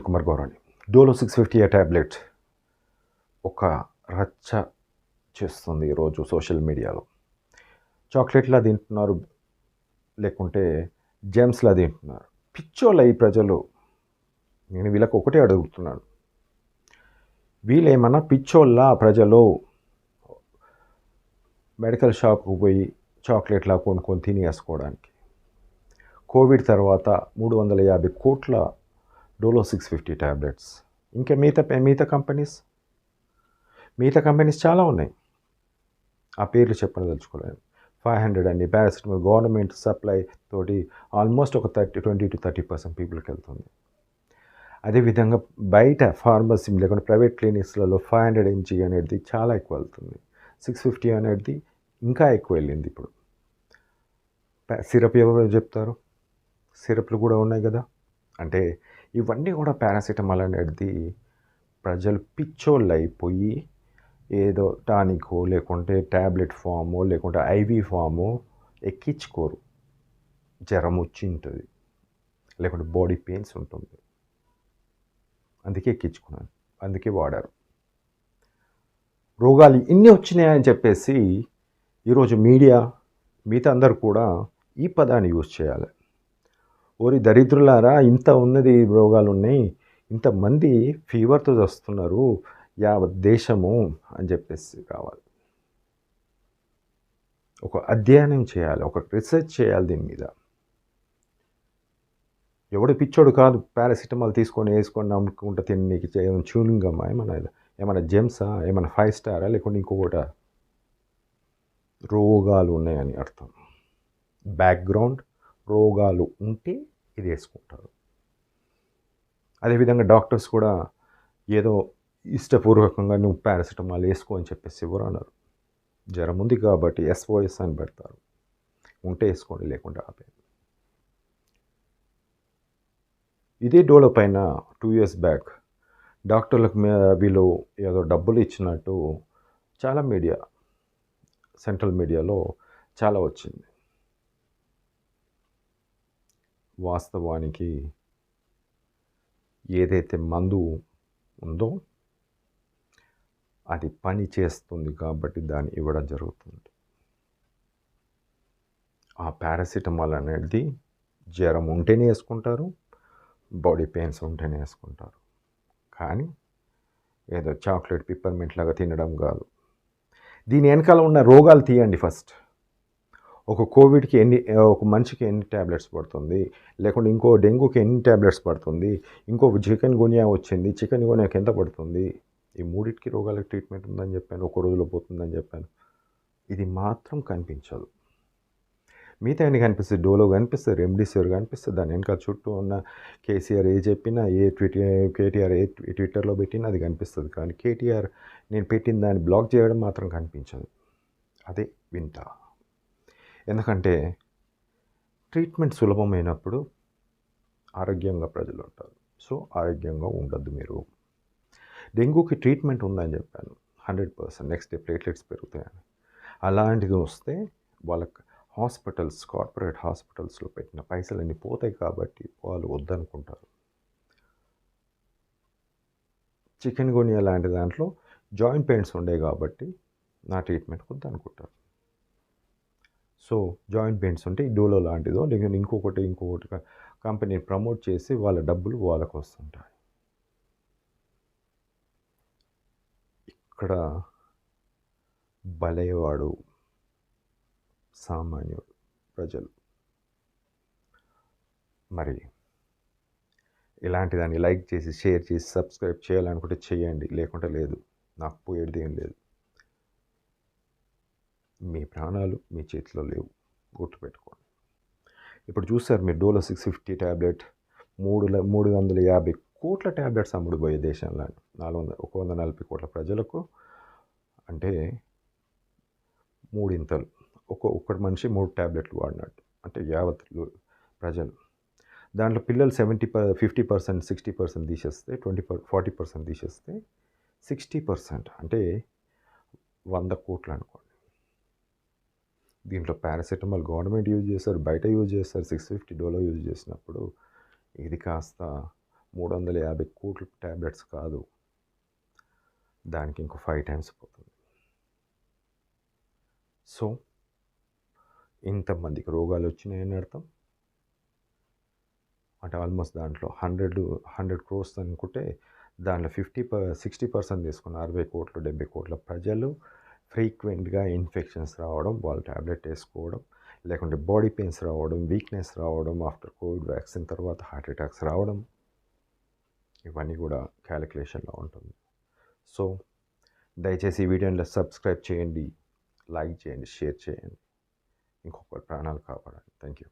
Kishan Kumar గౌరాణి. Dolo 650 tablet ఒక రచ్చ చేస్తుంది ఈరోజు సోషల్ మీడియాలో. చాక్లెట్లా తింటున్నారు, లేకుంటే జెమ్స్లా తింటున్నారు. పిచ్చోళ్ళ ఈ ప్రజలు. నేను వీళ్ళకి ఒకటే అడుగుతున్నాను, వీళ్ళేమన్నా పిచ్చోళ్ళ ప్రజలు? మెడికల్ షాప్కు పోయి చాక్లెట్లా కొనుక్కొని తినేసుకోవడానికి. కోవిడ్ తర్వాత 350 కోట్ల డోలో 650 ట్యాబ్లెట్స్. ఇంకా మిగతా కంపెనీస్ చాలా ఉన్నాయి. ఆ పేర్లు చెప్పదలుచుకోలేదు. 500 అని పారాసిటమాల్ గవర్నమెంట్ సప్లై తోటి ఆల్మోస్ట్ ఒక 20-30% పీపుల్కి వెళ్తుంది. అదేవిధంగా బయట ఫార్మసీ లేకుంటే ప్రైవేట్ క్లినిక్స్లలో 500 mg అనేది చాలా ఎక్కువ వెళ్తుంది. 650 అనేది ఇంకా ఎక్కువ వెళ్ళింది. ఇప్పుడు సిరప్ ఎవరు చెప్తారు? సిరప్లు కూడా ఉన్నాయి కదా. అంటే ఇవన్నీ కూడా పారాసిటమాల్ అనేది ప్రజలు పిచ్చోళ్ళు అయిపోయి ఏదో టానికో లేకుంటే ట్యాబ్లెట్ ఫామో లేకుంటే ఐవీ ఫామో ఎక్కించుకోరు. జ్వరం వచ్చి ఉంటుంది, లేకుంటే బాడీ పెయిన్స్ ఉంటుంది, అందుకే ఎక్కించుకున్నాను, అందుకే వాడారు. రోగాలు ఇన్ని వచ్చినాయని చెప్పేసి ఈరోజు మీడియా మిగతా అందరు కూడా ఈ పదాన్ని యూజ్ చేయాలి. ఓరి దరిద్రులారా, ఇంత ఉన్నది రోగాలు ఉన్నాయి, ఇంతమంది ఫీవర్తో వస్తున్నారు యావత్ దేశము అని చెప్పేసి కావాలి. ఒక అధ్యయనం చేయాలి, ఒక రీసెర్చ్ చేయాలి దీని మీద. ఎవడు పిచ్చోడు కాదు పారాసిటమాల్ వేసుకొని నమ్ముకుంటా తిన్నీకి ఏమైనా చూనింగమ్మా, ఏమైనా జెమ్సా, ఏమైనా 5 స్టారా, లేకుంటే ఇంకొకట? రోగాలు ఉన్నాయని అర్థం. బ్యాక్గ్రౌండ్ రోగాలు ఉంటే ఇది వేసుకుంటారు. అదేవిధంగా డాక్టర్స్ కూడా ఏదో ఇష్టపూర్వకంగా నువ్వు పారాసిటమాల్ వేసుకో అని చెప్పేసి ఎవరు అన్నారు. జ్వరం ఉంది కాబట్టి SOS అని పెడతారు. ఉంటే వేసుకోండి, లేకుంటే ఆపేయండి. ఇదే డోలో పైన 2 years బ్యాక్ డాక్టర్లకు వీళ్ళు ఏదో డబ్బులు ఇచ్చినట్టు చాలా సెంట్రల్ మీడియాలో చాలా వచ్చింది. వాస్తవానికి ఏదైతే మందు ఉందో అది పని చేస్తుంది కాబట్టి దాన్ని ఇవ్వడం జరుగుతుంది. ఆ పారాసిటమాల్ అనేది జ్వరం ఉంటేనే వేసుకుంటారు, బాడీ పెయిన్స్ ఉంటేనే వేసుకుంటారు. కానీ ఏదో చాక్లెట్ పిప్పర్మెంట్ లాగా తినడం కాదు. దీని వెనకాల ఉన్న రోగాలు తీయండి ఫస్ట్. ఒక కోవిడ్కి ఒక మనిషికి ఎన్ని ట్యాబ్లెట్స్ పడుతుంది, లేకుంటే ఇంకో డెంగ్యూకి ఎన్ని ట్యాబ్లెట్స్ పడుతుంది, ఇంకో చికెన్ గున్యా వచ్చింది, చికెన్ గున్యాకి ఎంత పడుతుంది? ఈ మూడింటికి రోగాలకు ట్రీట్మెంట్ ఉందని చెప్పాను, ఒక రోజులో పోతుందని చెప్పాను. ఇది మాత్రం కనిపించదు. మిగతా అన్ని కనిపిస్తుంది. డోలో కనిపిస్తుంది, రెమ్డెసివిర్ కనిపిస్తుంది, దాని వెనక చుట్టూ ఉన్న కేసీఆర్ ఏ చెప్పినా, కేటీఆర్ ఏ ట్విట్టర్లో పెట్టినా అది కనిపిస్తుంది. కానీ కేటీఆర్ నేను పెట్టిన దాన్ని బ్లాక్ చేయడం మాత్రం కనిపించదు. అదే వింత. ఎందుకంటే ట్రీట్మెంట్ సులభమైనప్పుడు ఆరోగ్యంగా ప్రజలు ఉంటారు. సో ఆరోగ్యంగా ఉండద్దు మీరు. డెంగ్యూకి ట్రీట్మెంట్ ఉందని చెప్పాను 100%, నెక్స్ట్ డే ప్లేట్లెట్స్ పెరుగుతాయని. అలాంటిది వస్తే వాళ్ళకి కార్పొరేట్ హాస్పిటల్స్లో పెట్టిన పైసలన్నీ పోతాయి కాబట్టి వాళ్ళు వద్దనుకుంటారు. చికెన్ గున్యా లాంటి దాంట్లో జాయింట్ పెయిన్స్ ఉండే కాబట్టి నా ట్రీట్మెంట్ వద్దనుకుంటారు. సో జాయింట్ పెయిన్స్ ఉంటే ఈ డోలో లాంటిదో లేకపోతే ఇంకొకటి కంపెనీ ప్రమోట్ చేసి వాళ్ళ డబ్బులు వాళ్ళకు వస్తుంటాయి. ఇక్కడ బలైవాడు సామాన్యుడు ప్రజలు. మరి ఇలాంటి దాన్ని లైక్ చేసి, షేర్ చేసి, సబ్స్క్రైబ్ చేయాలనుకుంటే చేయండి, లేకుంటే లేదు. నాకు పోయేది ఏం లేదు. మీ ప్రాణాలు మీ చేతిలో లేవు, గుర్తుపెట్టుకోండి. ఇప్పుడు చూసారు మీరు డోలో 650 ట్యాబ్లెట్ 350 కోట్ల ట్యాబ్లెట్స్ అమ్ముడుపోయే దేశంలో 140 కోట్ల ప్రజలకు. అంటే మూడింతలు. ఒక్కటి మనిషి 3 ట్యాబ్లెట్లు వాడినట్టు. అంటే యావత్ ప్రజలు. దాంట్లో పిల్లలు 50%, 60% తీసేస్తే 40% తీసేస్తే 60% అంటే 100 కోట్లు అనుకోండి. దీంట్లో పారాసిటమాల్ గవర్నమెంట్ యూజ్ చేస్తారు, బయట యూజ్ చేస్తారు. 650 డోలో యూజ్ చేసినప్పుడు ఇది కాస్త 350 కోట్ల ట్యాబ్లెట్స్ కాదు, దానికి ఇంకో 5 టైమ్స్ పోతుంది. సో ఇంతమందికి రోగాలు వచ్చినాయని అర్థం. అంటే ఆల్మోస్ట్ దాంట్లో 100 crores అనుకుంటే దాంట్లో 60% తీసుకున్న 60 కోట్లు 70 కోట్ల ప్రజలు ఫ్రీక్వెంట్గా ఇన్ఫెక్షన్స్ రావడం, వాళ్ళు ట్యాబ్లెట్ వేసుకోవడం, లేకుంటే బాడీ పెయిన్స్ రావడం, వీక్నెస్ రావడం, ఆఫ్టర్ కోవిడ్ వ్యాక్సిన్ తర్వాత హార్ట్ అటాక్స్ రావడం, ఇవన్నీ కూడా క్యాలిక్యులేషన్లో ఉంటుంది. సో దయచేసి ఈ వీడియోని సబ్స్క్రైబ్ చేయండి, లైక్ చేయండి, షేర్ చేయండి, ఇంకొకరి ప్రాణాలు కాపాడండి. Thank you.